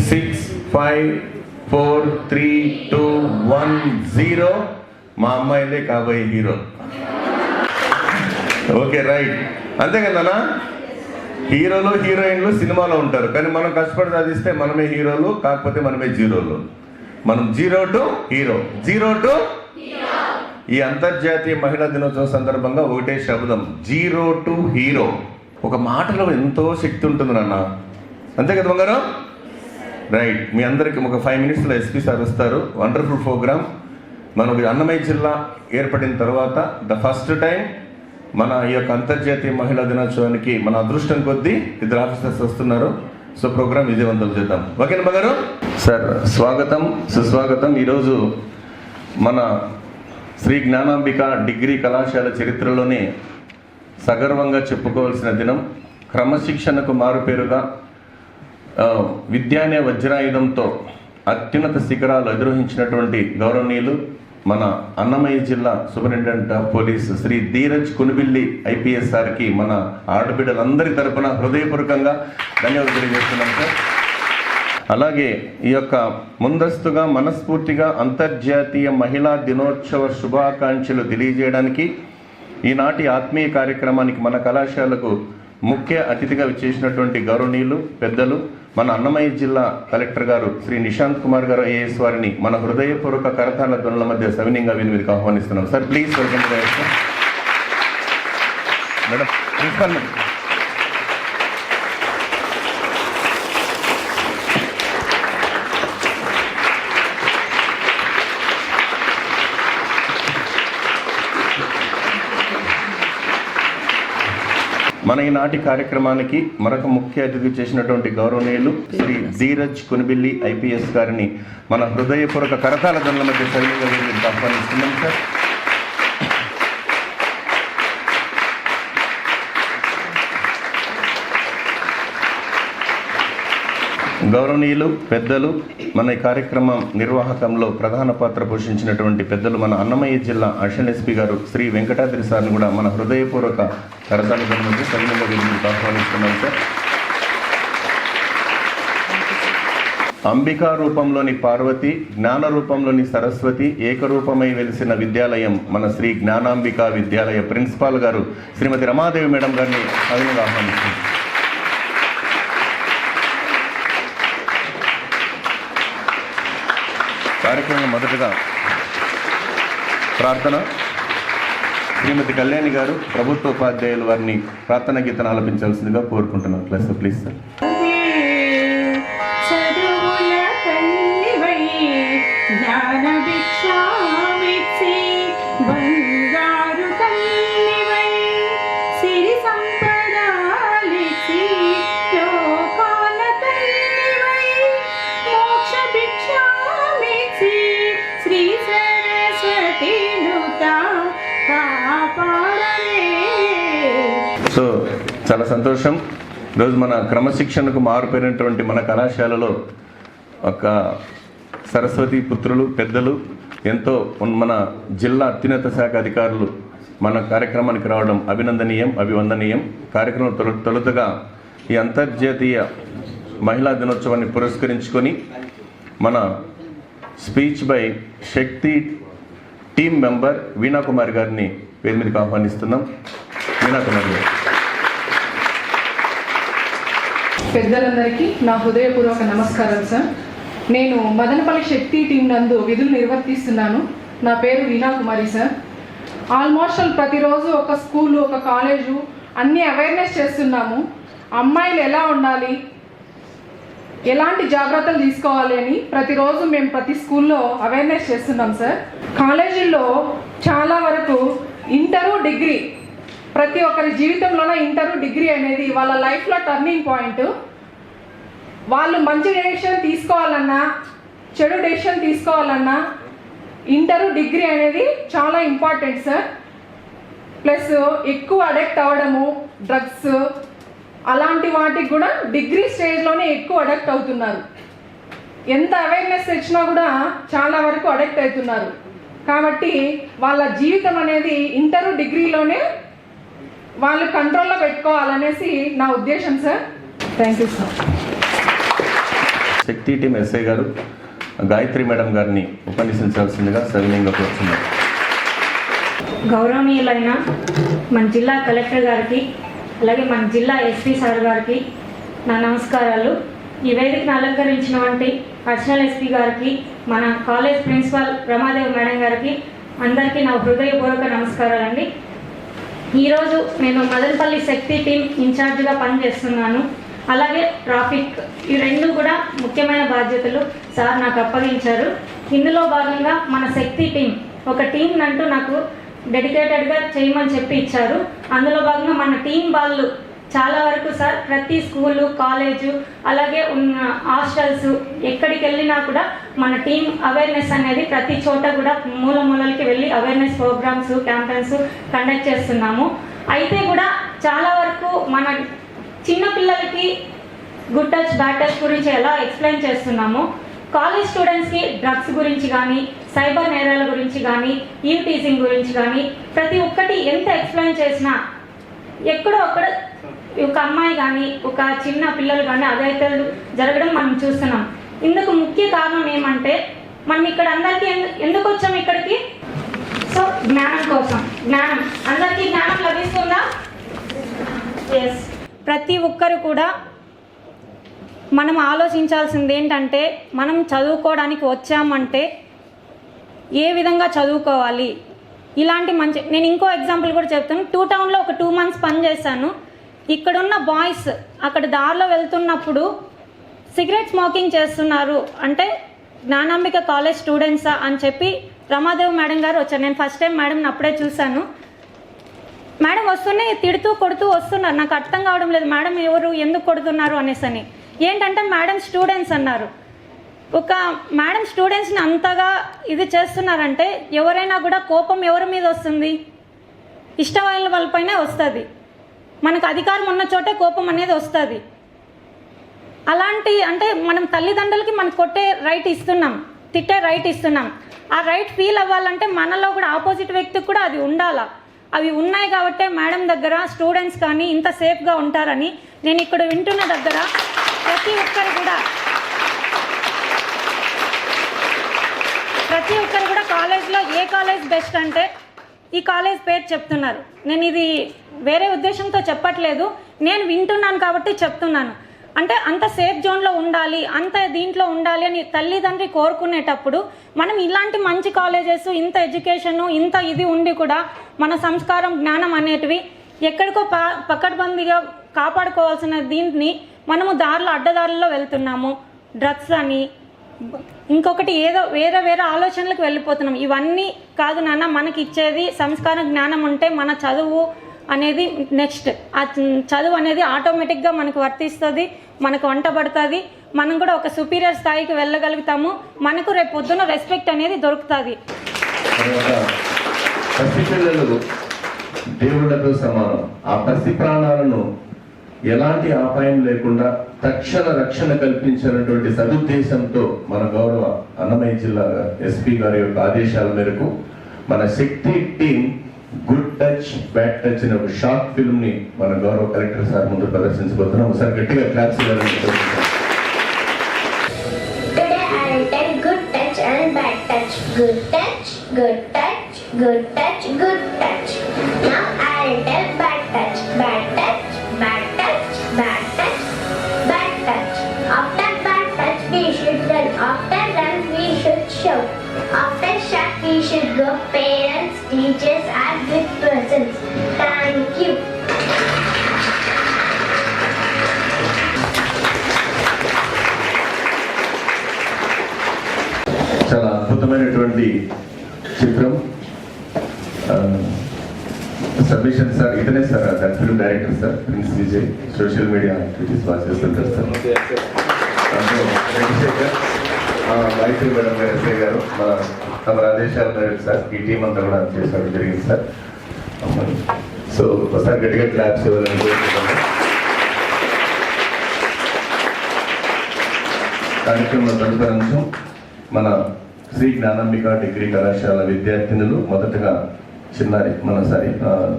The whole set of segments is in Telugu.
6, 5, 4, 3, 2, 1, 0. మా అమ్మాయిలే కాబోయే హీరో. Okay, right. అంతే కదనా? హీరోలు హీరోయిన్లు సినిమాలో ఉంటారు, కానీ మనం కష్టపడి సాధిస్తే మనమే హీరోలు, కాకపోతే మనమే జీరోలు. మనం zero to hero, zero to. ఈ అంతర్జాతీయ మహిళా దినోత్సవం సందర్భంగా ఒకటే శబ్దం, జీరో టు హీరో. ఒక మాటలో ఎంతో శక్తి ఉంటుంది నాన్న, అంతే కదా బంగారం? రైట్. మీ అందరికీ ఒక 5 minutesలో ఎస్పీ సార్ వస్తారు. Wonderful programme. మనకు అన్నమయ్య జిల్లా ఏర్పడిన తర్వాత ఫస్ట్ టైం మన ఈ యొక్క అంతర్జాతీయ మహిళా దినోత్సవానికి మన అదృష్టం కొద్దీ 2 ఆఫీసర్స్ వస్తున్నారు. సో ప్రోగ్రామ్ విజయవంతం చేద్దాం. ఓకేనా బంగారు? సార్ స్వాగతం, సుస్వాగతం. ఈరోజు మన శ్రీ జ్ఞానాంబిక డిగ్రీ కళాశాల చరిత్రలోనే సగర్వంగా చెప్పుకోవాల్సిన దినం. క్రమశిక్షణకు మారుపేరుగా విద్యానే వజ్రాయుధంతో అత్యున్నత శిఖరాలు అధిరోహించినటువంటి గౌరవనీయులు మన అన్నమయ్య జిల్లా superintendent of police Shri Dheeraj Kunibilli IPS సార్కి మన ఆడబిడ్డలందరి తరపున హృదయపూర్వకంగా ధన్యవాదాలు తెలియజేస్తున్నాం సార్. అలాగే ఈ యొక్క ముందస్తుగా మనస్ఫూర్తిగా అంతర్జాతీయ మహిళా దినోత్సవ శుభాకాంక్షలు తెలియజేయడానికి ఈనాటి ఆత్మీయ కార్యక్రమానికి మన కళాశాలకు ముఖ్య అతిథిగా విచ్చేసినటువంటి గౌరవనీయులు పెద్దలు మన అన్నమయ్య జిల్లా కలెక్టర్ గారు శ్రీ నిశాంత్ కుమార్ గారు ఐఏఎస్ వారిని మన హృదయపూర్వక కరతాళ ధ్వనుల మధ్య సవినీయంగా వీరికి ఆహ్వానిస్తున్నాం. Sir please welcome to madam, principal madam. మన ఈనాటి కార్యక్రమానికి మరొక ముఖ్య అతిథి చేసినటువంటి గౌరవనీయులు శ్రీ ధీరజ్ కునిబిల్లి ఐపీఎస్ గారిని మన హృదయపూర్వక కరతాళ ధ్వనుల మధ్య సవినీయంగా వీరికి ఆహ్వానిస్తున్నాం సార్. గౌరవనీయులు పెద్దలు, మన ఈ కార్యక్రమం నిర్వాహకంలో ప్రధాన పాత్ర పోషించినటువంటి పెద్దలు మన అన్నమయ్య జిల్లా అడిషనల్ ఎస్పీ గారు శ్రీ వెంకటాద్రి సార్ని కూడా మన హృదయపూర్వక కరతాళ ధ్వనుల సవినీయంగా వీరికి ఆహ్వానిస్తున్నాం సార్. అంబికా రూపంలోని పార్వతి, జ్ఞాన రూపంలోని సరస్వతి, ఏకరూపమై వెలిసిన విద్యాలయం మన శ్రీ జ్ఞానాంబిక విద్యాలయ ప్రిన్సిపాల్ గారు శ్రీమతి రమాదేవి మేడం గారిని సవినీయంగా ఆహ్వానిస్తున్నాం. కార్యక్రమం మొదటగా ప్రార్థన. శ్రీమతి కళ్యాణి గారు ప్రభుత్వ ఉపాధ్యాయులు వారిని ప్రార్థన గీతను ఆలపించాల్సిందిగా కోరుకుంటున్నాను. Please sir. సో చాలా సంతోషం. ఈరోజు మన క్రమశిక్షణకు మారుపోయినటువంటి మన కళాశాలలో ఒక సరస్వతి పుత్రులు పెద్దలు, ఎంతో మన జిల్లా అత్యున్నత శాఖ అధికారులు మన కార్యక్రమానికి రావడం అభివందనీయం. కార్యక్రమం తొలుతగా ఈ అంతర్జాతీయ మహిళా దినోత్సవాన్ని పురస్కరించుకొని మన speech by Shakti team member Veena Kumar గారిని పేరు మీదకి ఆహ్వానిస్తున్నాం. వీణా కుమార్ గారు. పెద్దలందరికీ నా హృదయపూర్వక నమస్కారం సార్. నేను మదనపల్లి శక్తి టీం నందు విధులు నిర్వర్తిస్తున్నాను. నా పేరు వీణా కుమారి సార్. ఆల్మోస్ట్ ప్రతిరోజు ఒక స్కూలు, ఒక కాలేజు అన్నీ అవేర్నెస్ చేస్తున్నాము. అమ్మాయిలు ఎలా ఉండాలి, ఎలాంటి జాగ్రత్తలు తీసుకోవాలి అని ప్రతిరోజు మేము ప్రతి స్కూల్లో అవేర్నెస్ చేస్తున్నాం సార్. కాలేజీల్లో చాలా వరకు ఇంటరు డిగ్రీ, ప్రతి ఒక్కరి జీవితంలోనే ఇంటరు డిగ్రీ అనేది వాళ్ళ లైఫ్లో టర్నింగ్ పాయింట్. వాళ్ళు మంచి డెసిషన్ తీసుకోవాలన్నా చెడు డెసిషన్ తీసుకోవాలన్నా ఇంటరు డిగ్రీ అనేది చాలా ఇంపార్టెంట్ సార్. ప్లస్ ఎక్కువ అడిక్ట్ అవ్వడము, డ్రగ్స్ అలాంటి వాటికి కూడా డిగ్రీ స్టేజ్లోనే ఎక్కువ అడిక్ట్ అవుతున్నారు. ఎంత అవేర్నెస్ తెచ్చినా కూడా చాలా వరకు అడిక్ట్ అవుతున్నారు. కాబట్టి వాళ్ళ జీవితం అనేది ఇంటరు డిగ్రీలోనే వాళ్ళు కంట్రోల్లో పెట్టుకోవాలనేసి నా ఉద్దేశం sir. Thank you sir. Shakti team SI గారు గాయత్రి మేడం గారిని ఉపన్యసించాల్సిందిగా సవినయంగా కోరుతున్నాను. గౌరవనీయులైన మన జిల్లా కలెక్టర్ గారికి, అలాగే మన జిల్లా ఎస్పీ సార్ గారికి నా నమస్కారాలు. ఈ వేదికను అలంకరించినటువంటి అడిషనల్ ఎస్పీ గారికి, మన కాలేజ్ ప్రిన్సిపాల్ రమాదేవి మేడం గారికి అందరికీ నా హృదయపూర్వక నమస్కారాలండి. ఈరోజు నేను మదనపల్లి శక్తి టీం ఇన్ఛార్జిగా పనిచేస్తున్నాను. అలాగే ట్రాఫిక్, ఈ రెండు కూడా ముఖ్యమైన బాధ్యతలు సార్ నాకు అప్పగించారు. ఇందులో భాగంగా మన శక్తి టీం ఒక టీం అంటూ నాకు డెడికేటెడ్గా చేయమని చెప్పి ఇచ్చారు. అందులో భాగంగా మన టీం వాళ్ళు చాలా వరకు సార్ ప్రతి స్కూలు, కాలేజు, అలాగే ఉన్న హాస్టల్స్ ఎక్కడికి వెళ్ళినా కూడా మన టీం అవేర్నెస్ అనేది ప్రతి చోట కూడా మూల మూలలకి వెళ్ళి అవేర్నెస్ ప్రోగ్రామ్స్, క్యాంపెయిన్స్ కండక్ట్ చేస్తున్నాము. అయితే కూడా చాలా వరకు మన చిన్న పిల్లలకి గుడ్ టచ్, బ్యాడ్ టచ్ గురించి ఎలా ఎక్స్ప్లెయిన్ చేస్తున్నామో, కాలేజ్ స్టూడెంట్స్కి డ్రగ్స్ గురించి కానీ, సైబర్ నేరాల గురించి కానీ, ఈవ్ టీజింగ్ గురించి కానీ ప్రతి ఒక్కటి ఎంత ఎక్స్ప్లెయిన్ చేసినా ఎక్కడో అక్కడ ఒక అమ్మాయి కానీ, ఒక చిన్న పిల్లలు కానీ అదైతే జరగడం మనం చూస్తున్నాం. ఇందుకు ముఖ్య కారణం ఏమంటే, మనం ఇక్కడ అందరికీ ఎందుకు వచ్చాం ఇక్కడికి? సో జ్ఞానం కోసం. జ్ఞానం, అందరికీ జ్ఞానం లభిస్తుందా? ఎస్. ప్రతి ఒక్కరు కూడా మనం ఆలోచించాల్సింది ఏంటంటే, మనం చదువుకోవడానికి వచ్చామంటే ఏ విధంగా చదువుకోవాలి, ఇలాంటి మంచి. నేను ఇంకో ఎగ్జాంపుల్ కూడా చెప్తాను. 2 టౌన్లో ఒక 2 months పనిచేశాను. ఇక్కడున్న బాయ్స్ అక్కడ దారిలో వెళ్తున్నప్పుడు సిగరెట్ స్మోకింగ్ చేస్తున్నారు అంటే జ్ఞానాంబిక కాలేజ్ స్టూడెంట్సా అని చెప్పి రమాదేవి మేడం గారు వచ్చారు. నేను ఫస్ట్ టైం మేడంని అప్పుడే చూశాను. మేడం వస్తూనే తిడుతూ కొడుతూ వస్తున్నారు. నాకు అర్థం కావడం లేదు, మేడం ఎవరు, ఎందుకు కొడుతున్నారు అనేసని. ఏంటంటే మేడం స్టూడెంట్స్ అన్నారు. ఒక మేడం స్టూడెంట్స్ని అంతగా ఇది చేస్తున్నారంటే ఎవరైనా కూడా కోపం ఎవరి మీద వస్తుంది? ఇష్టమైన వాళ్ళపైనే వస్తుంది. మనకు అధికారం ఉన్న చోటే కోపం అనేది వస్తుంది. అలాంటి అంటే మనం తల్లిదండ్రులకి మనం కొట్టే రైట్ ఇస్తున్నాం, తిట్టే రైట్ ఇస్తున్నాం. ఆ రైట్ ఫీల్ అవ్వాలంటే మనలో కూడా ఆపోజిట్ వ్యక్తికి కూడా అది ఉండాలా. అవి ఉన్నాయి కాబట్టే మేడం దగ్గర స్టూడెంట్స్ కానీ ఇంత సేఫ్గా ఉంటారని నేను ఇక్కడ వింటున్న దగ్గర ప్రతి ఒక్కరు కూడా కాలేజ్లో ఏ కాలేజ్ బెస్ట్ అంటే ఈ కాలేజ్ పేరు చెప్తున్నారు. నేను ఇది వేరే ఉద్దేశంతో చెప్పట్లేదు, నేను వింటున్నాను కాబట్టి చెప్తున్నాను. అంటే అంత సేఫ్ జోన్లో ఉండాలి, అంత దీంట్లో ఉండాలి అని తల్లిదండ్రి కోరుకునేటప్పుడు మనం ఇలాంటి మంచి కాలేజెస్, ఇంత ఎడ్యుకేషను, ఇంత ఇది ఉండి కూడా మన సంస్కారం, జ్ఞానం అనేటివి ఎక్కడికో పకడ్బందీగా కాపాడుకోవాల్సిన దీన్ని మనము అడ్డదారుల్లో వెళ్తున్నాము. డ్రగ్స్ అని ఇంకొకటి ఏదో వేరే ఆలోచనలకు వెళ్ళిపోతున్నాం. ఇవన్నీ కాదు నాన్న, మనకి ఇచ్చేది సంస్కారం, జ్ఞానం ఉంటే మన చదువు అనేది నెక్స్ట్. ఆ చదువు అనేది ఆటోమేటిక్గా మనకు వర్తిస్తుంది, మనకు వంట పడుతుంది, మనం కూడా ఒక సుపీరియర్ స్థాయికి వెళ్ళగలుగుతాము, మనకు రేపు పొద్దున రెస్పెక్ట్ అనేది దొరుకుతుంది. పసిపిల్లలు దేవుళ్లతో సమానం. ఆ పసి ప్రాణాలను ఎలాంటి అపాయం లేకుండా తక్షణ రక్షణ కల్పించినటువంటి సదుద్దేశంతో మన గౌరవ అన్నమయ్య జిల్లా ఎస్పీ గారి యొక్క ఆదేశాల మేరకు మన Shakti team good touch, bad touch అనే ఒక షార్ట్ ఫిల్మ్ ని మన గౌరవ కలెక్టర్ సార్ ముందు ప్రదర్శించబోతున్నాం. ఒకసారి గట్టిగా క్లాప్స్ ఇవ్వాలని కోరుకుంటున్నాం. Today I will tell good touch and bad touch. Good touch, good touch, good touch, good touch. Now I will tell bad touch. Bad touch, bad touch, bad touch, bad touch. After bad touch we should run. After run we should shout. After shout we should go. Parents, teachers are with presents. Thank you. చాలా అద్భుతమైనటువంటి చిత్రం. సబ్మిషన్ సార్, ఇతనే sir that film director sir, prince Vijay. Social media activities బాగా చేస్తుంటారు సార్. చంద్రశేఖర్, గాయత్రి మేడం గారు, ఎస్ఐ గారు, మన తమ ఆదేశాల మేరకు సార్ ఈ టీం అంతా కూడా చేసడం జరిగింది సార్. సో ఒకసారి గట్టిగా క్లాప్స్ ఇవ్వాలని కోరుకుంటున్నాను. కార్యక్రమంలో తదుపరి అంశం మన శ్రీ జ్ఞానాంబిక డిగ్రీ కళాశాల విద్యార్థినులు. మొదటగా చిన్నారి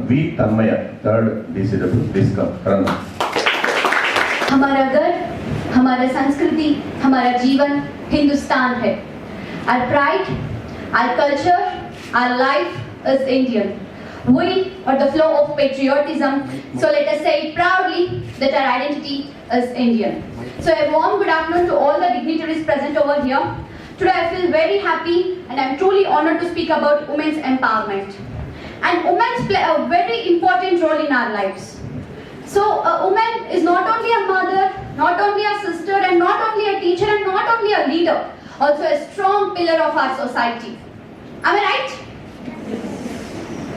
వి తన్మయ, థర్డ్ DCW. हमारा घर हमारे हमारा संस्कृति, हमारा जीवन हिंदुस्तान है. Our pride, our culture, our life is Indian. We are the flow of patriotism, so let us say it proudly that our identity is Indian. So a warm good afternoon to all the dignitaries present over here. Today I feel very happy and I am truly honored to speak about women's empowerment. And women play a very important role in our lives. So a woman is not only a mother, not only a sister, and not only a teacher, and not only a leader, also a strong pillar of our society. Am I right?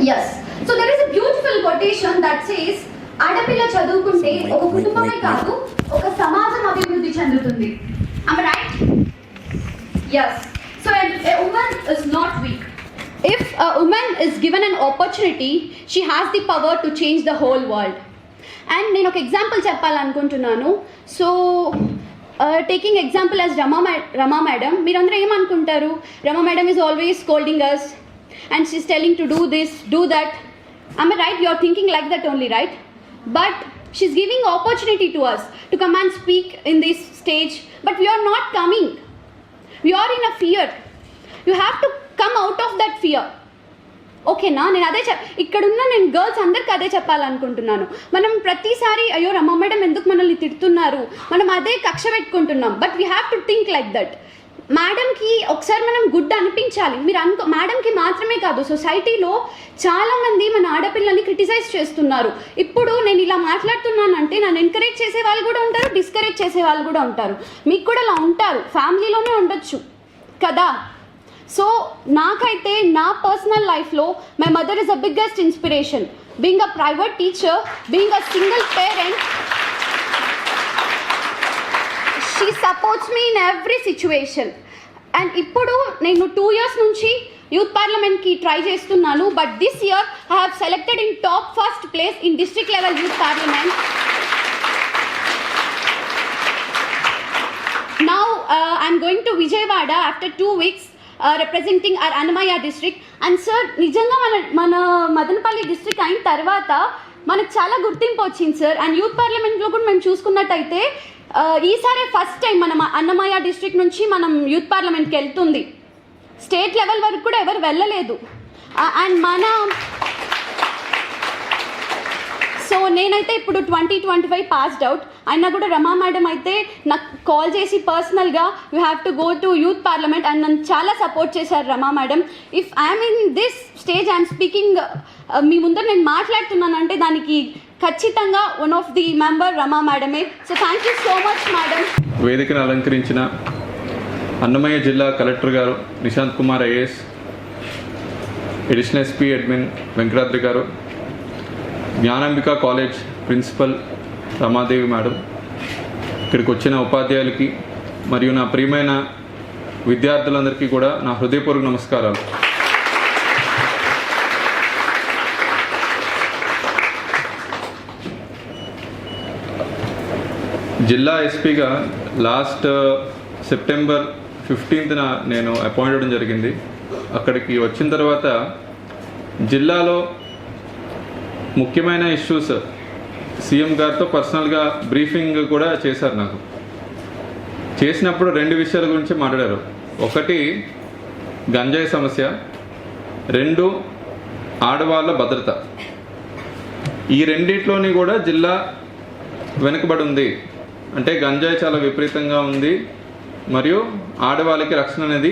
Yes. So there is a beautiful quotation that says, ఆడపిల్ల చదువుకుంటే ఒక కుటుంబమే కాదు ఒక సమాజం అభివృద్ధి చెందుతుంది. Am I right? Yes. So a woman is not weak. If a woman is given an opportunity, she has the power to change the whole world. And నేను ఒక ఎగ్జాంపుల్ చెప్పాలనుకుంటున్నాను. So taking example as Rama madam, మీరందరూ ఏమనుకుంటారు? Rama madam is always scolding us and she's telling to do this, do that. Am I right? You're thinking like that only, right? But she's giving opportunity to us to come and speak in this stage, but we are not coming. We are in a fear. You have to come out of that fear. ఓకేనా? నేను అదే ఇక్కడున్న నేను గర్ల్స్ అందరికి అదే చెప్పాలనుకుంటున్నాను. మనం ప్రతిసారి అయ్యో రమ్మ మేడం ఎందుకు మనల్ని తిడుతున్నారు, మనం అదే కక్ష పెట్టుకుంటున్నాం. But we have to think like that. మేడంకి ఒకసారి మనం గుడ్ అనిపించాలి. మీరు మేడంకి మాత్రమే కాదు, సొసైటీలో చాలామంది మన ఆడపిల్లల్ని క్రిటిసైజ్ చేస్తున్నారు. ఇప్పుడు నేను ఇలా మాట్లాడుతున్నానంటే నన్ను ఎంకరేజ్ చేసే వాళ్ళు కూడా ఉంటారు, డిస్కరేజ్ చేసే వాళ్ళు కూడా ఉంటారు. మీకు కూడా అలా ఉంటారు, ఫ్యామిలీలోనే ఉండొచ్చు కదా. సో నాకైతే నా పర్సనల్ లైఫ్లో my mother is the biggest inspiration. Being a private teacher, being a single parent, she supports me in every situation. And ఇప్పుడు నేను 2 years నుంచి యూత్ పార్లమెంట్కి ట్రై చేస్తున్నాను. But this year I have selected in top first place in district level youth parliament. Now I'm going to Vijayawada after 2 weeks representing our Annamaya district. And sir, నిజంగా మన మదనపల్లి డిస్ట్రిక్ట్ అయిన తర్వాత మనకు చాలా గుర్తింపు వచ్చింది సార్. అండ్ యూత్ పార్లమెంట్లో కూడా మేము చూసుకున్నట్టయితే ఈసారి ఫస్ట్ టైం మన అన్నమయ్య డిస్ట్రిక్ట్ నుంచి మనం యూత్ పార్లమెంట్కి వెళ్తుంది. స్టేట్ లెవెల్ వరకు కూడా ఎవరు వెళ్ళలేదు. అండ్ సో నేనైతే ఇప్పుడు 2025 పాస్డ్ అవుట్ అయినా కూడా రమా మేడం అయితే నాకు కాల్ చేసి పర్సనల్గా you have to go to youth parliament అని నన్ను చాలా సపోర్ట్ చేశారు Rama madam. If I'm in this stage I'm speaking, మీ ముందర నేను మాట్లాడుతున్నానంటే దానికి ఖచ్చితంగా one of the member Rama మేడమే. So thank you so much madam. వేదికను అలంకరించిన అన్నమయ్య జిల్లా కలెక్టర్ గారు Nishant Kumar IAS, additional SP admin Venkatadri గారు, Gnanambika college principal Ramadevi madam, ఇక్కడికి వచ్చిన ఉపాధ్యాయులకి మరియు నా ప్రియమైన విద్యార్థులందరికీ కూడా నా హృదయపూర్వక నమస్కారాలు. జిల్లా ఎస్పీగా లాస్ట్ సెప్టెంబర్ 15th నేను అపాయింట్ అవ్వడం జరిగింది. అక్కడికి వచ్చిన తర్వాత జిల్లాలో ముఖ్యమైన ఇష్యూస్ సీఎం గారితో పర్సనల్గా బ్రీఫింగ్ కూడా చేశారు. నాకు చేసినప్పుడు 2 విషయాల గురించి మాట్లాడారు. ఒకటి గంజాయి సమస్య, 2 ఆడవాళ్ళ భద్రత. ఈ రెండిట్లోని కూడా జిల్లా వెనుకబడి ఉంది. అంటే గంజాయి చాలా విపరీతంగా ఉంది మరియు ఆడవాళ్ళకి రక్షణ అనేది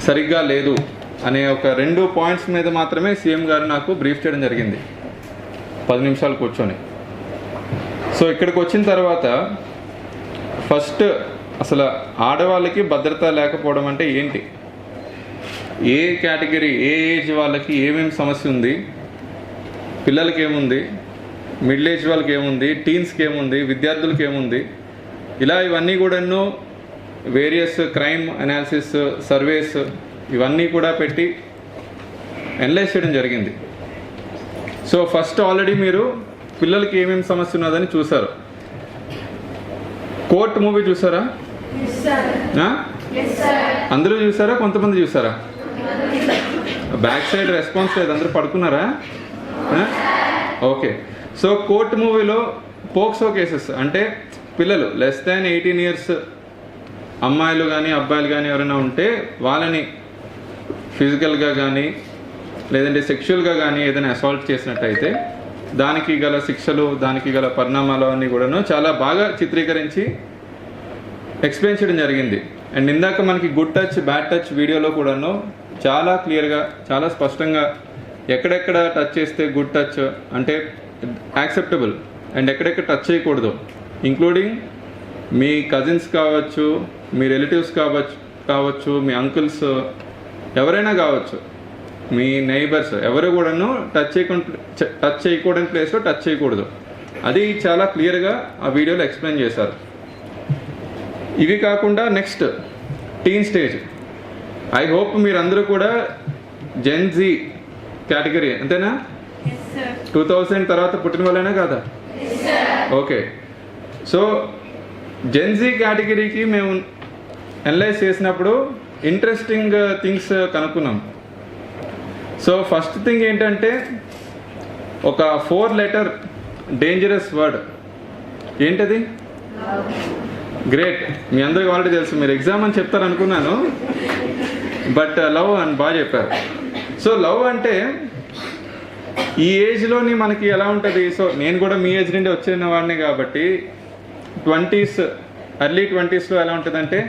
సరిగ్గా లేదు అనే ఒక 2 పాయింట్స్ మీద మాత్రమే సీఎం గారు నాకు బ్రీఫ్ చేయడం జరిగింది 10 నిమిషాలు కూర్చొని. సో ఇక్కడికి వచ్చిన తర్వాత ఫస్ట్ అసలు ఆడవాళ్ళకి భద్రత లేకపోవడం అంటే ఏంటి, ఏ కేటగిరీ ఏ ఏజ్ వాళ్ళకి ఏమేమి సమస్య ఉంది, పిల్లలకి ఏముంది, మిడిల్ ఏజ్ వాళ్ళకి ఏముంది, టీన్స్కి ఏముంది, విద్యార్థులకి ఏముంది, ఇలా ఇవన్నీ కూడాను వేరియస్ క్రైమ్ అనాలిసిస్ సర్వేస్ ఇవన్నీ కూడా పెట్టి అనలైజ్ చేయడం జరిగింది. సో ఫస్ట్ ఆల్రెడీ మీరు పిల్లలకి ఏమేమి సమస్య ఉన్నదని చూసారు. కోర్ట్ మూవీ చూసారా? అందరూ చూసారా? కొంతమంది చూసారా? బ్యాక్ సైడ్ రెస్పాన్స్ లేదు, అందరూ పడుకున్నారా? ఓకే. సో కోర్ట్ మూవీలో పోక్సో కేసెస్ అంటే పిల్లలు లెస్ దాన్ 18 years అమ్మాయిలు కానీ అబ్బాయిలు కానీ ఎవరైనా ఉంటే వాళ్ళని ఫిజికల్గా కానీ లేదంటే సెక్షువల్గా కానీ ఏదైనా అసాల్ట్ చేసినట్టయితే దానికి గల శిక్షలు, దానికి గల పరిణామాలు అన్నీ కూడాను చాలా బాగా చిత్రీకరించి ఎక్స్ప్లెయిన్ చేయడం జరిగింది. అండ్ ఇందాక మనకి గుడ్ టచ్ బ్యాడ్ టచ్ వీడియోలో కూడాను చాలా క్లియర్గా, చాలా స్పష్టంగా ఎక్కడెక్కడ టచ్ చేస్తే గుడ్ టచ్ అంటే యాక్సెప్టబుల్ అండ్ ఎక్కడెక్కడ టచ్ చేయకూడదు, ఇంక్లూడింగ్ మీ కజిన్స్ కావచ్చు, మీ రిలేటివ్స్ కావచ్చు, మీ అంకుల్స్ ఎవరైనా కావచ్చు, మీ నైబర్స్ ఎవరు కూడాను టచ్ చేయకూడని ప్లేస్లో టచ్ చేయకూడదు. అది చాలా క్లియర్గా ఆ వీడియోలో ఎక్స్ప్లెయిన్ చేశారు. ఇవి కాకుండా next teen stage. I hope మీరందరూ కూడా జెన్ జీ కేటగిరీ అంతేనా? 2000 తర్వాత పుట్టిన వాళ్ళైనా కాదా? ఓకే. సో జెన్ జీ కేటగిరీకి మేము అనలైజ్ చేసినప్పుడు ఇంట్రెస్టింగ్ థింగ్స్ కనుక్కున్నాం. సో ఫస్ట్ థింగ్ ఏంటంటే ఒక 4 letter డేంజరస్ వర్డ్. ఏంటది? గ్రేట్. మీ అందరికీ ఆల్రెడీ తెలుసు, మీరు ఎగ్జామ్ అని చెప్తారు అనుకున్నాను, బట్ లవ్ అని బాగా చెప్పారు. సో లవ్ అంటే ఈ ఏజ్లోని మనకి ఎలా ఉంటుంది? సో నేను కూడా మీ ఏజ్ నుండి వచ్చిన వాడిని కాబట్టి 20s, ఎర్లీ 20sలో ఎలా ఉంటుందంటే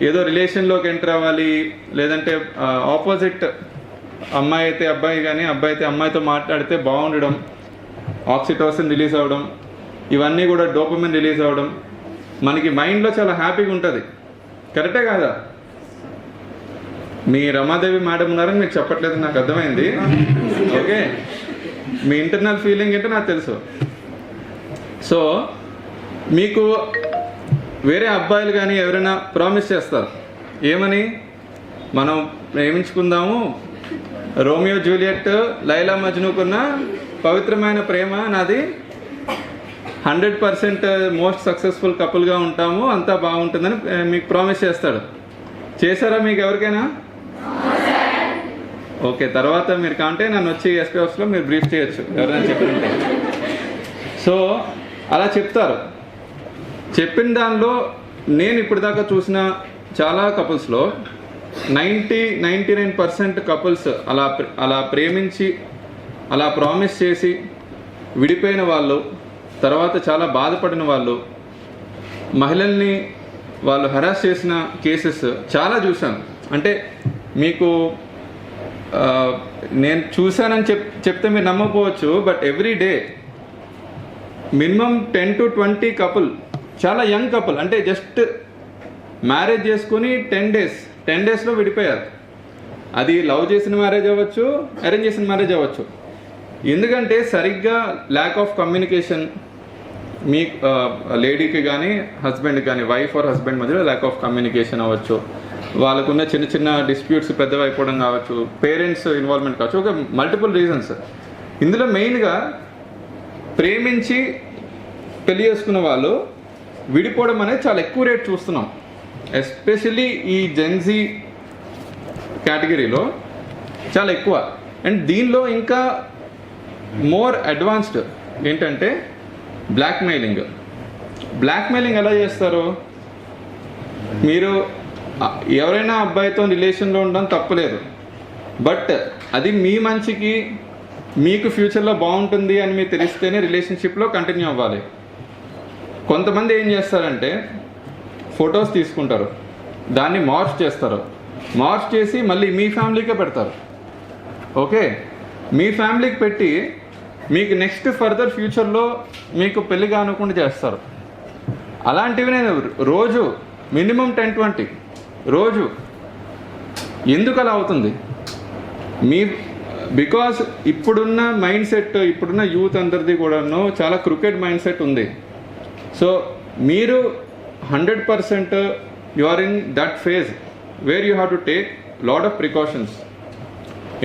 ఏదో రిలేషన్లోకి ఎంటర్ అవ్వాలి, లేదంటే ఆపోజిట్ అమ్మాయి అయితే అబ్బాయి కానీ అబ్బాయి అయితే అమ్మాయితో మాట్లాడితే బాగుండడం, ఆక్సిటోసిన్ రిలీజ్ అవ్వడం, ఇవన్నీ కూడా డోపమిన్ రిలీజ్ అవ్వడం, మనకి మైండ్లో చాలా హ్యాపీగా ఉంటుంది. కరెక్టే కాదా? మీ రమాదేవి మేడం ఉన్నారని మీకు చెప్పట్లేదు, నాకు అర్థమైంది. ఓకే, మీ ఇంటర్నల్ ఫీలింగ్ ఏంటో నాకు తెలుసు. సో మీకు వేరే అబ్బాయిలు కానీ ఎవరైనా ప్రామిస్ చేస్తారు, ఏమని? మనం ప్రేమించుకుందాము, రోమియో జూలియట్, లైలా మజ్నుకున్న పవిత్రమైన ప్రేమ నాది, 100% మోస్ట్ సక్సెస్ఫుల్ కపుల్గా ఉంటాము, అంతా బాగుంటుందని మీకు ప్రామిస్ చేస్తాడు. చేశారా మీకు ఎవరికైనా? ఓకే, తర్వాత మీరు కాంటే నన్ను వచ్చి ఎస్పీ ఆఫీస్లో మీరు బ్రీఫ్ చేయొచ్చు ఎవరైనా చెప్తుంటే. సో అలా చెప్తారు. చెప్పిన దానిలో నేను ఇప్పటిదాకా చూసిన చాలా కపుల్స్లో 99% కపుల్స్ అలా ప్రేమించి అలా ప్రామిస్ చేసి విడిపోయిన వాళ్ళు, తర్వాత చాలా బాధపడిన వాళ్ళు, మహిళల్ని వాళ్ళు హెరాస్ చేసిన కేసెస్ చాలా చూశాను. అంటే మీకు నేను చూశానని చెప్తే మీరు నమ్మకపోవచ్చు, but every day minimum 10 to 20 couple, చాలా యంగ్ కపుల్, అంటే జస్ట్ మ్యారేజ్ చేసుకుని 10 daysలో విడిపోయారు. అది లవ్ చేసిన మ్యారేజ్ అవ్వచ్చు, అరేంజ్ చేసిన మ్యారేజ్ అవ్వచ్చు. ఎందుకంటే సరిగ్గా ల్యాక్ ఆఫ్ కమ్యూనికేషన్, మీ లేడీకి కానీ హస్బెండ్కి కానీ, వైఫ్ ఆర్ హస్బెండ్ మధ్యలో ల్యాక్ ఆఫ్ కమ్యూనికేషన్ అవ్వచ్చు, వాళ్ళకున్న చిన్న చిన్న డిస్ప్యూట్స్ పెద్దవి అయిపోవడం కావచ్చు, పేరెంట్స్ ఇన్వాల్వ్మెంట్ కావచ్చు, ఒక మల్టిపుల్ రీజన్స్. ఇందులో మెయిన్గా ప్రేమించి పెళ్లి చేసుకున్న వాళ్ళు విడిపోవడం అనేది చాలా ఎక్కువ రేట్ చూస్తున్నాం, ఎస్పెషల్లీ ఈ జెన్జీ కేటగిరీలో చాలా ఎక్కువ. అండ్ దీనిలో ఇంకా మోర్ అడ్వాన్స్డ్ ఏంటంటే బ్లాక్మెయిలింగ్ ఎలా చేస్తారు? మీరు ఎవరైనా అబ్బాయితో రిలేషన్లో ఉండడం తప్పలేదు, బట్ అది మీ మంచికి, మీకు ఫ్యూచర్లో బాగుంటుంది అని మీకు తెలిస్తేనే రిలేషన్షిప్లో కంటిన్యూ అవ్వాలి. కొంతమంది ఏం చేస్తారంటే ఫొటోస్ తీసుకుంటారు, దాన్ని మార్చ్ చేసి మళ్ళీ మీ ఫ్యామిలీకే పెడతారు. ఓకే, మీ ఫ్యామిలీకి పెట్టి మీకు నెక్స్ట్ ఫర్దర్ ఫ్యూచర్లో మీకు పెళ్లి కానుకుండా చేస్తారు. అలాంటివి నేను రోజు మినిమం 10-20 రోజు. ఎందుకు అలా అవుతుంది? బికాస్ ఇప్పుడున్న మైండ్ సెట్, ఇప్పుడున్న యూత్ అందరిది కూడాను చాలా క్రికెట్ మైండ్ సెట్ ఉంది. సో మీరు 100% you are in that phase where you have to take lot of precautions.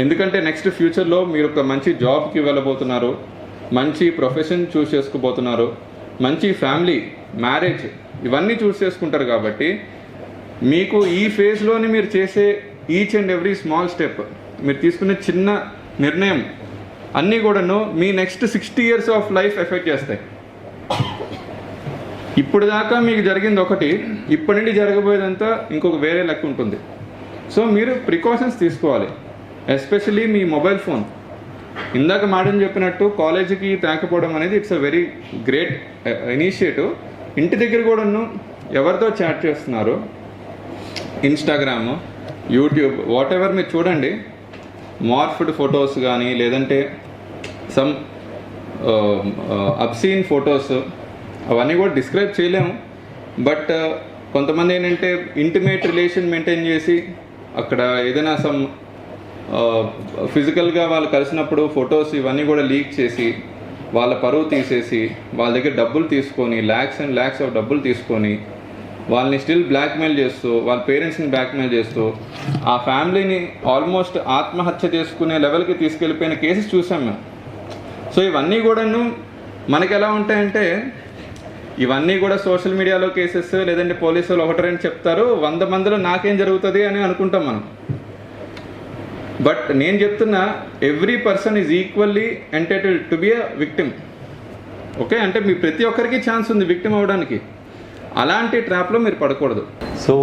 ఎందుకంటే నెక్స్ట్ ఫ్యూచర్లో మీరు ఒక మంచి జాబ్కి వెళ్ళబోతున్నారు, మంచి ప్రొఫెషన్ చూస్ చేసుకోబోతున్నారు, మంచి ఫ్యామిలీ, మ్యారేజ్, ఇవన్నీ చూస్ చేసుకుంటారు. కాబట్టి మీకు ఈ ఫేజ్లోని మీరు చేసే each and every small step, మీరు తీసుకునే చిన్న నిర్ణయం అన్నీ కూడాను మీ next 60 years of life effect చేస్తాయి. ఇప్పుడు దాకా మీకు జరిగింది ఒకటి, ఇప్పటి నుండి జరగబోయేదంతా ఇంకొక వేరే లెక్క ఉంటుంది. సో మీరు ప్రికాషన్స్ తీసుకోవాలి, ఎస్పెషలీ మీ మొబైల్ ఫోన్. ఇందాక మేడం చెప్పినట్టు కాలేజీకి తేకపోవడం అనేది it's a very great initiative. ఇంటి దగ్గర కూడాను ఎవరితో చాట్ చేస్తున్నారు, ఇన్స్టాగ్రామ్, యూట్యూబ్, వాట్ ఎవర్ మీరు చూడండి, మార్ఫ్డ్ ఫొటోస్ కానీ లేదంటే సమ్ అబ్సీన్ ఫొటోస్, అవన్నీ కూడా డిస్క్రైబ్ చేయలేము. బట్ కొంతమంది ఏంటంటే ఇంటిమేట్ రిలేషన్ మెయింటైన్ చేసి అక్కడ ఏదైనా సమ్ ఫిజికల్గా వాళ్ళు కలిసినప్పుడు ఫొటోస్ ఇవన్నీ కూడా లీక్ చేసి వాళ్ళ పరువు తీసేసి వాళ్ళ దగ్గర డబ్బులు తీసుకొని ల్యాక్స్ అండ్ ల్యాక్స్ ఆఫ్ డబ్బులు తీసుకొని వాళ్ళని స్టిల్ బ్లాక్మెయిల్ చేస్తూ వాళ్ళ పేరెంట్స్ని బ్లాక్మెయిల్ చేస్తూ ఆ ఫ్యామిలీని ఆల్మోస్ట్ ఆత్మహత్య చేసుకునే లెవెల్కి తీసుకెళ్ళిపోయిన కేసెస్ చూసాం మేము. సో ఇవన్నీ కూడాను మనకి ఎలా ఉంటాయంటే, ఇవన్నీ కూడా సోషల్ మీడియాలో కేసెస్, లేదంటే పోలీసులు ఒకటి రెండు చెప్తారు, 100 మందిలో నాకేం జరుగుతుంది అని అనుకుంటాం మనం. బట్ నేను చెప్తున్నా, every person is equally entitled to be a victim. Okay, అంటే మీ ప్రతి ఒక్కరికి ఛాన్స్ ఉంది విక్టిమ్ అవ్వడానికి. అలాంటి ట్రాప్లో మీరు పడకూడదు. So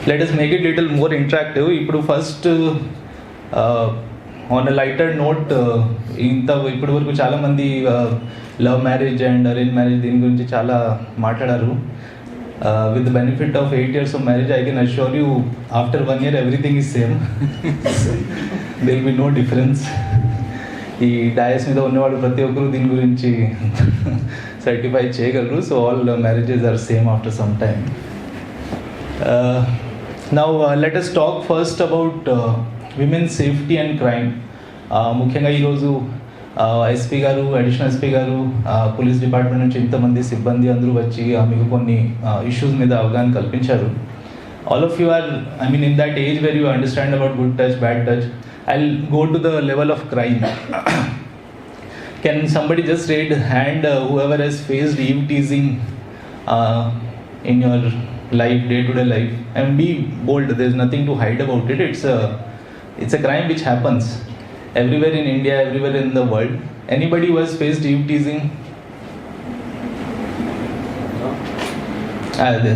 let us make it little more interactive. ఇప్పుడు first on a lighter note, ఇప్పటి వరకు చాలామంది love marriage and arrange marriage దీని గురించి చాలా మాట్లాడారు. With the benefit of 8 years of marriage, I can assure you, after 1 year, everything is same. There will be no difference. ఈ డయాస్ మీద ఉన్నవాడు ప్రతి ఒక్కరు దీని గురించి సర్టిఫై చేయగలరు. So all marriages are same after some time. Now let us talk first about women safety and crime. ముఖ్యంగా ఈరోజు ఎస్పీ గారు, అడిషనల్ ఎస్పీ గారు, పోలీస్ డిపార్ట్మెంట్ నుంచి ఇంతమంది సిబ్బంది అందరూ వచ్చి మీకు కొన్ని ఇష్యూస్ మీద అవగాహన కల్పించారు. All of you are, I mean, in that age where you understand about good touch, bad touch. I'll go to the level of crime. Can somebody just raise hand, whoever has faced eve teasing in your life, day-to-day life, and be bold. There's nothing to hide about it. It's a crime which happens everywhere in India, everywhere in the world. Anybody who has faced eve teasing?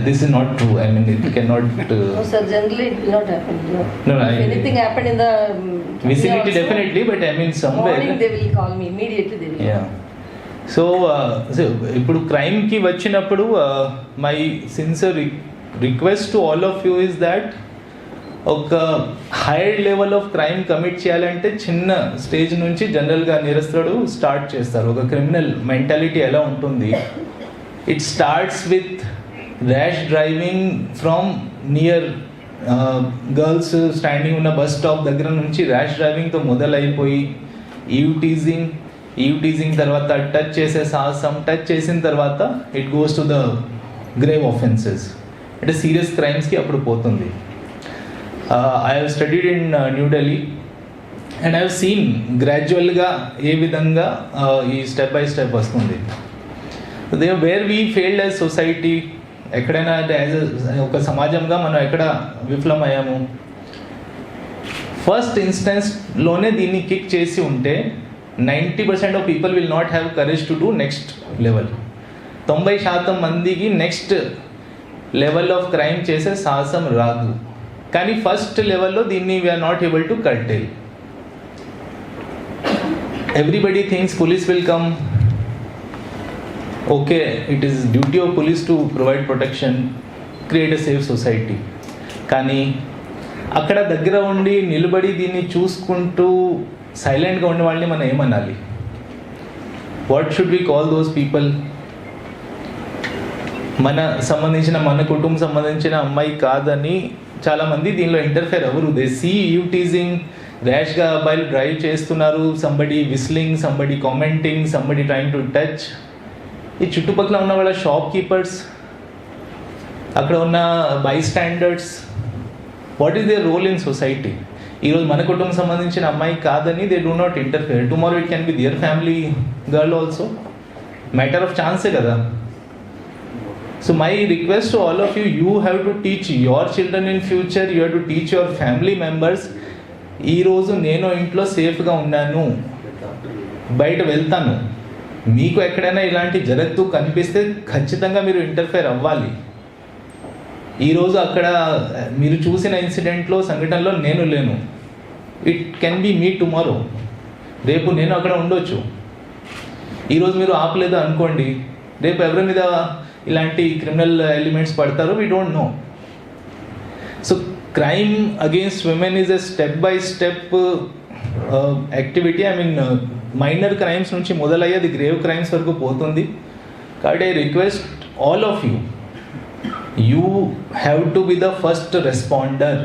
This is not true. I mean, it cannot. No, sir. Generally, it will not happen. No, if anything happened in the vicinity, definitely. But I mean, somewhere. Morning, they will call me immediately. They will. Yeah. So ఇప్పుడు క్రైమ్కి వచ్చినప్పుడు my sincere request to all of you is that ఒక higher level of crime commit చేయాలంటే చిన్న స్టేజ్ నుంచి జనరల్గా నేరస్తుడు స్టార్ట్ చేస్తారు. ఒక క్రిమినల్ మెంటాలిటీ ఎలా ఉంటుంది? It starts with rash driving from near girls standing ఉన్న బస్ స్టాప్ దగ్గర నుంచి ర్యాష్ డ్రైవింగ్తో మొదలైపోయి ఈవ్ టీజింగ్ తర్వాత టచ్ చేసే సాహసం, టచ్ చేసిన తర్వాత it goes to the grave offences, అంటే సీరియస్ క్రైమ్స్కి అప్పుడు పోతుంది. I have studied in New Delhi and I have seen గ్రాడ్యువల్గా ఏ విధంగా ఈ స్టెప్ బై స్టెప్ వస్తుంది. Where we failed as society, ఎక్కడైనా యాజ్ ఒక సమాజంగా మనం ఎక్కడ విఫలమయ్యాము? ఫస్ట్ ఇన్స్టెన్స్లోనే దీన్ని కిక్ చేసి ఉంటే 90% of people will not have courage to do next level. 90% మందికి నెక్స్ట్ లెవెల్ ఆఫ్ క్రైమ్ చేసే సాహసం రాదు. కానీ ఫస్ట్ లెవెల్లో దీన్ని we are not able to curtail. Everybody thinks police will come. Okay, it is duty of police to provide protection, create a safe society. కానీ అక్కడ దగ్గర ఉండి నిలబడి దీన్ని చూసుకుంటూ సైలెంట్గా ఉండే వాళ్ళని మనం ఏమనాలి? What should we call those people? మన కుటుంబం సంబంధించిన అమ్మాయి కాదని చాలామంది దీనిలో ఇంటర్ఫేర్ అవ్వరు. దే సీ యూ టీజింగ్, ర్యాష్గా అబ్బాయిలు డ్రైవ్ చేస్తున్నారు, somebody whistling, somebody commenting, somebody trying to touch. ఈ చుట్టుపక్కల ఉన్న వాళ్ళ షాప్ కీపర్స్, అక్కడ ఉన్న bystanders, what is their role in society? ఈరోజు మన కుటుంబం సంబంధించిన అమ్మాయి కాదని they do not interfere. Tomorrow it can be their family girl also. Matter of ఛాన్సే కదా. So my request to all of you, you have to teach your children in future, you have to teach your family members. ఈరోజు నేను ఇంట్లో సేఫ్గా ఉన్నాను, బయట వెళ్తాను, మీకు ఎక్కడైనా ఇలాంటి జరుగుతూ కనిపిస్తే ఖచ్చితంగా మీరు ఇంటర్ఫేర్ అవ్వాలి. ఈరోజు అక్కడ మీరు చూసిన ఇన్సిడెంట్లో సంఘటనలో నేను లేను. It can B me tomorrow. రేపు నేను అక్కడ ఉండొచ్చు. ఈరోజు మీరు ఆపలేదు అనుకోండి, రేపు ఎవరి మీద ఇలాంటి క్రిమినల్ ఎలిమెంట్స్ పడతారో we don't know. So crime against women is a step by step activity. I mean minor crimes నుంచి మొదలయ్యేది గ్రేవ్ క్రైమ్స్ వరకు పోతుంది. కాబట్టి I request all of you, you have to be the first responder.